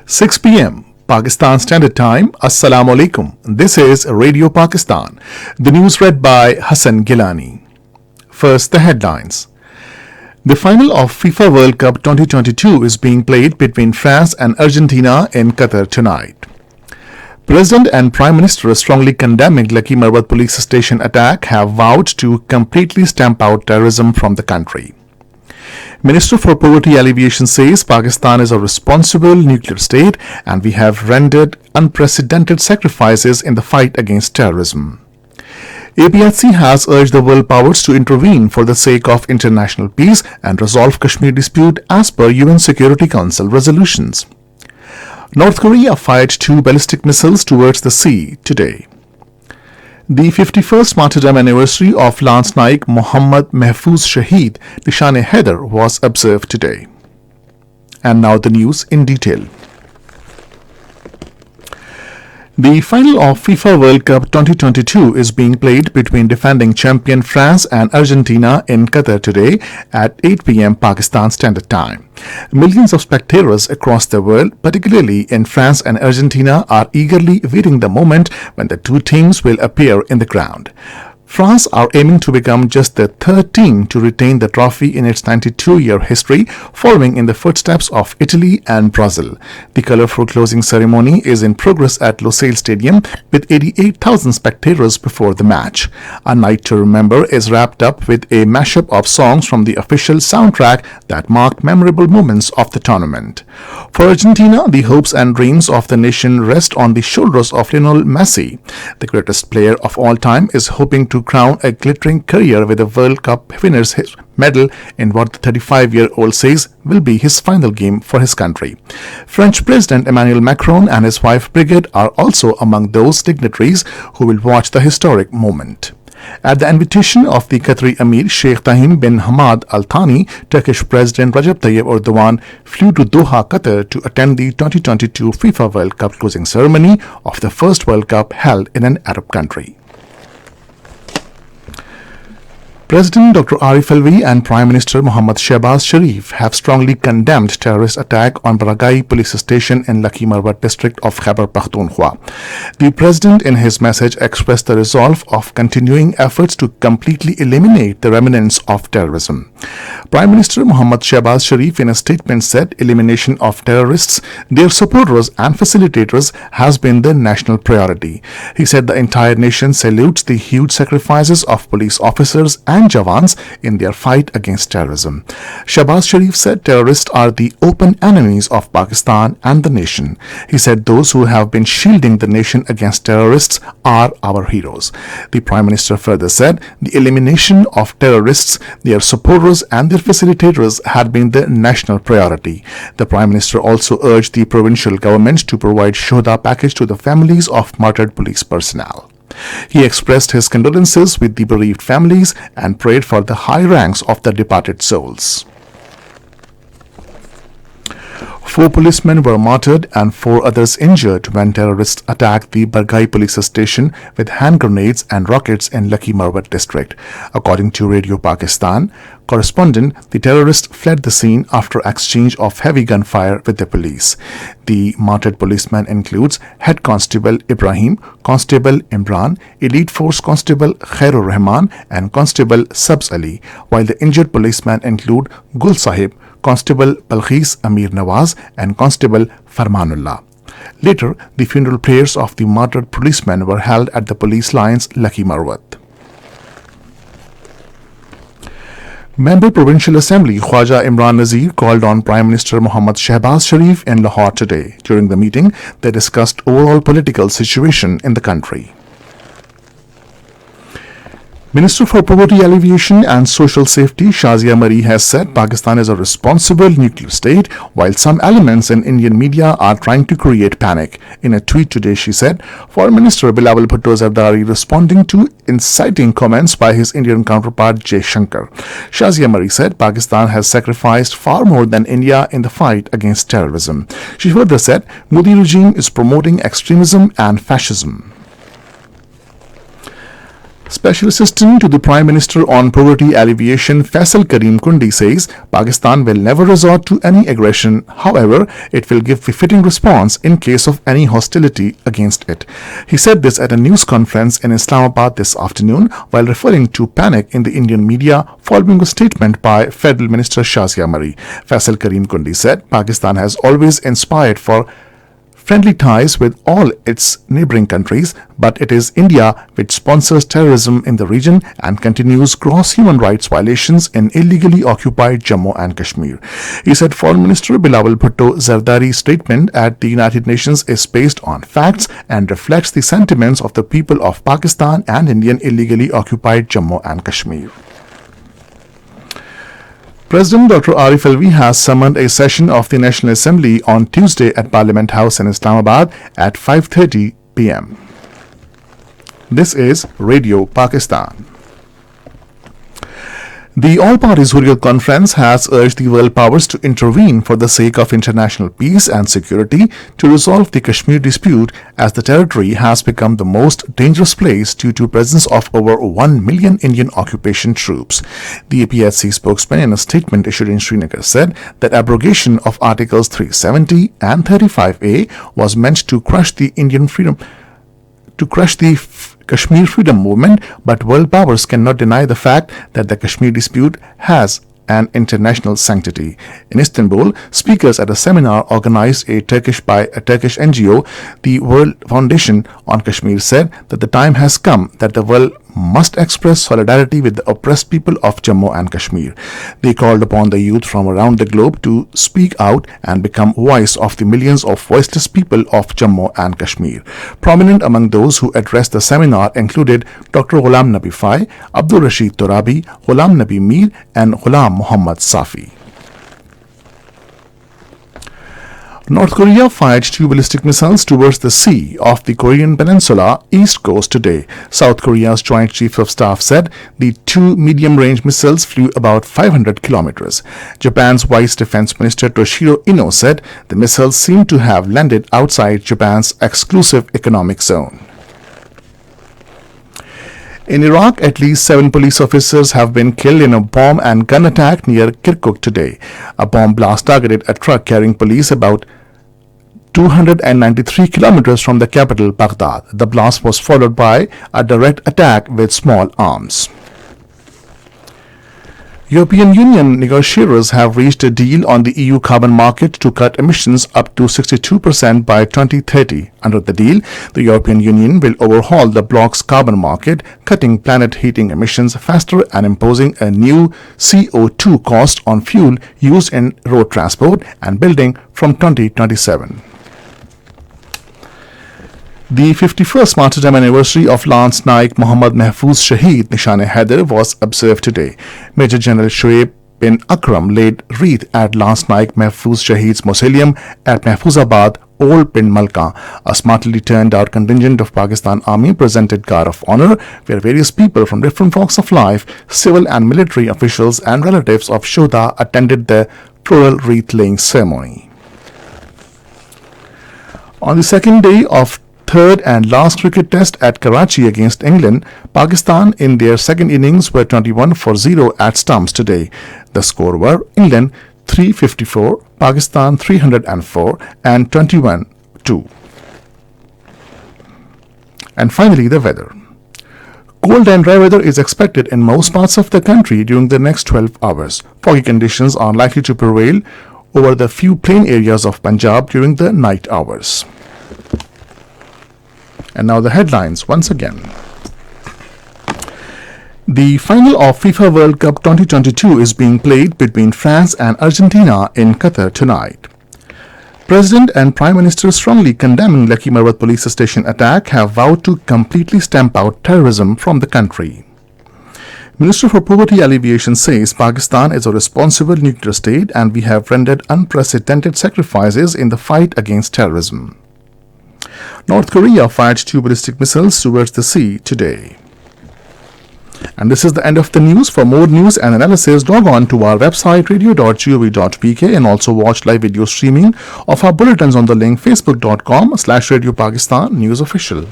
6 p.m. Pakistan Standard Time. Assalamu alaikum. This is Radio Pakistan. The news read by Hassan Gilani. First, the headlines. The final of FIFA World Cup 2022 is being played between France and Argentina in Qatar tonight. President and Prime Minister, strongly condemning Lucky Marwat police station attack, have vowed to completely stamp out terrorism from the country. Minister for Poverty Alleviation says Pakistan is a responsible nuclear state and we have rendered unprecedented sacrifices in the fight against terrorism. APHC has urged the world powers to intervene for the sake of international peace and resolve Kashmir dispute as per UN Security Council resolutions. North Korea fired 2 ballistic missiles towards the sea today. The 51st martyrdom anniversary of Lance Naik Muhammad Mahfouz Shaheed Nishan-e-Haider was observed today. And now the news in detail. The final of FIFA World Cup 2022 is being played between defending champion France and Argentina in Qatar today at 8 p.m. Pakistan Standard Time. Millions of spectators across the world, particularly in France and Argentina, are eagerly awaiting the moment when the two teams will appear in the ground. France are aiming to become just the third team to retain the trophy in its 92-year history, following in the footsteps of Italy and Brazil. The colorful closing ceremony is in progress at Lusail Stadium with 88,000 spectators before the match. A Night to Remember is wrapped up with a mashup of songs from the official soundtrack that marked memorable moments of the tournament. For Argentina, the hopes and dreams of the nation rest on the shoulders of Lionel Messi. The greatest player of all time is hoping to crown a glittering career with a World Cup winner's medal in what the 35-year-old says will be his final game for his country. French President Emmanuel Macron and his wife Brigitte are also among those dignitaries who will watch the historic moment. At the invitation of the Qatari Emir Sheikh Tamim bin Hamad Al Thani, Turkish President Recep Tayyip Erdogan flew to Doha, Qatar to attend the 2022 FIFA World Cup closing ceremony of the first World Cup held in an Arab country. President Dr. Arif Alvi and Prime Minister Mohammad Shehbaz Sharif have strongly condemned terrorist attack on Baragai police station in Lucky Marwat district of Khyber Pakhtunkhwa. The President in his message expressed the resolve of continuing efforts to completely eliminate the remnants of terrorism. Prime Minister Mohammad Shehbaz Sharif in a statement said elimination of terrorists, their supporters and facilitators has been the national priority. He said the entire nation salutes the huge sacrifices of police officers and Jawans in their fight against terrorism. Shehbaz Sharif said terrorists are the open enemies of Pakistan and the nation. He said those who have been shielding the nation against terrorists are our heroes. The Prime Minister further said the elimination of terrorists, their supporters and their facilitators had been the national priority. The Prime Minister also urged the provincial government to provide Shohada package to the families of martyred police personnel. He expressed his condolences with the bereaved families and prayed for the high ranks of the departed souls. 4 policemen were martyred and 4 others injured when terrorists attacked the Bargai police station with hand grenades and rockets in Lucky Marwat district. According to Radio Pakistan correspondent, the terrorists fled the scene after exchange of heavy gunfire with the police. The martyred policeman includes Head Constable Ibrahim, Constable Imran, Elite Force Constable Khairur Rahman and Constable Sabz Ali, while the injured policemen include Gul Sahib, Constable Balkhis Amir Nawaz and Constable Farmanullah. Later, the funeral prayers of the martyred policemen were held at the police lines Lucky Marwat. Member Provincial Assembly Khwaja Imran Nazir called on Prime Minister Mohammad Shehbaz Sharif in Lahore today. During the meeting, they discussed overall political situation in the country. Minister for Poverty Alleviation and Social Safety Shazia Mari has said Pakistan is a responsible nuclear state, while some elements in Indian media are trying to create panic. In a tweet today, she said, Foreign Minister Bilawal Bhutto Zardari responding to inciting comments by his Indian counterpart Jay Shankar. Shazia Mari said Pakistan has sacrificed far more than India in the fight against terrorism. She further said Modi regime is promoting extremism and fascism. Special Assistant to the Prime Minister on Poverty Alleviation Faisal Karim Kundi says Pakistan will never resort to any aggression. However, it will give befitting response in case of any hostility against it. He said this at a news conference in Islamabad this afternoon while referring to panic in the Indian media following a statement by Federal Minister Shazia Mari. Faisal Karim Kundi said Pakistan has always inspired for friendly ties with all its neighboring countries, but it is India which sponsors terrorism in the region and continues gross human rights violations in illegally occupied Jammu and Kashmir. He said Foreign Minister Bilawal Bhutto Zardari's statement at the United Nations is based on facts and reflects the sentiments of the people of Pakistan and Indian illegally occupied Jammu and Kashmir. President Dr. Arif Alvi has summoned a session of the National Assembly on Tuesday at Parliament House in Islamabad at 5:30 p.m. This is Radio Pakistan. The All-Parties Hurriyat Conference has urged the world powers to intervene for the sake of international peace and security to resolve the Kashmir dispute, as the territory has become the most dangerous place due to presence of over 1 million Indian occupation troops. The APHC spokesman in a statement issued in Srinagar said that abrogation of Articles 370 and 35A was meant to crush the Kashmir freedom movement, but world powers cannot deny the fact that the Kashmir dispute has an international sanctity. In Istanbul, speakers at a seminar organized by a Turkish NGO, the World Foundation on Kashmir, said that the time has come that the world must express solidarity with the oppressed people of Jammu and Kashmir. They called upon the youth from around the globe to speak out and become voice of the millions of voiceless people of Jammu and Kashmir. Prominent among those who addressed the seminar included Dr. Ghulam Nabi Fai, Abdul Rashid Torabi, Ghulam Nabi Mir, and Ghulam Muhammad Safi. North Korea fired 2 ballistic missiles towards the sea off the Korean peninsula east coast today. South Korea's Joint Chiefs of Staff said the 2 medium-range missiles flew about 500 kilometers. Japan's Vice Defense Minister Toshiro Ino said the missiles seemed to have landed outside Japan's exclusive economic zone. In Iraq, at least 7 police officers have been killed in a bomb and gun attack near Kirkuk today. A bomb blast targeted a truck carrying police about 293 kilometers from the capital, Baghdad. The blast was followed by a direct attack with small arms. European Union negotiators have reached a deal on the EU carbon market to cut emissions up to 62% by 2030. Under the deal, the European Union will overhaul the bloc's carbon market, cutting planet heating emissions faster and imposing a new CO2 cost on fuel used in road transport and building from 2027. The 51st martyrdom anniversary of Lance Naik Muhammad Mahfuz Shaheed Nishan-e-Haider was observed today. Major General Shoaib bin Akram laid wreath at Lance Naik Mahfuz Shaheed's mausoleum at Mahfuzabad, Old Pind Malka. A smartly turned out contingent of Pakistan Army presented guard of honor, where various people from different walks of life, civil and military officials and relatives of Shoda attended the floral wreath-laying ceremony. On the second day of third and last cricket test at Karachi against England, Pakistan in their second innings were 21 for 0 at stumps today. The score were England 354, Pakistan 304 and 21-2. And finally, the weather. Cold and dry weather is expected in most parts of the country during the next 12 hours. Foggy conditions are likely to prevail over the few plain areas of Punjab during the night hours. And now the headlines once again. The final of FIFA World Cup 2022 is being played between France and Argentina in Qatar tonight. President and Prime Minister strongly condemning Lucky Marwat police station attack have vowed to completely stamp out terrorism from the country. Minister for Poverty Alleviation says Pakistan is a responsible nuclear state and we have rendered unprecedented sacrifices in the fight against terrorism. North Korea fired 2 ballistic missiles towards the sea today. And this is the end of the news. For more news and analysis, log on to our website radio.gov.pk and also watch live video streaming of our bulletins on the link facebook.com/Radio Pakistan News Official.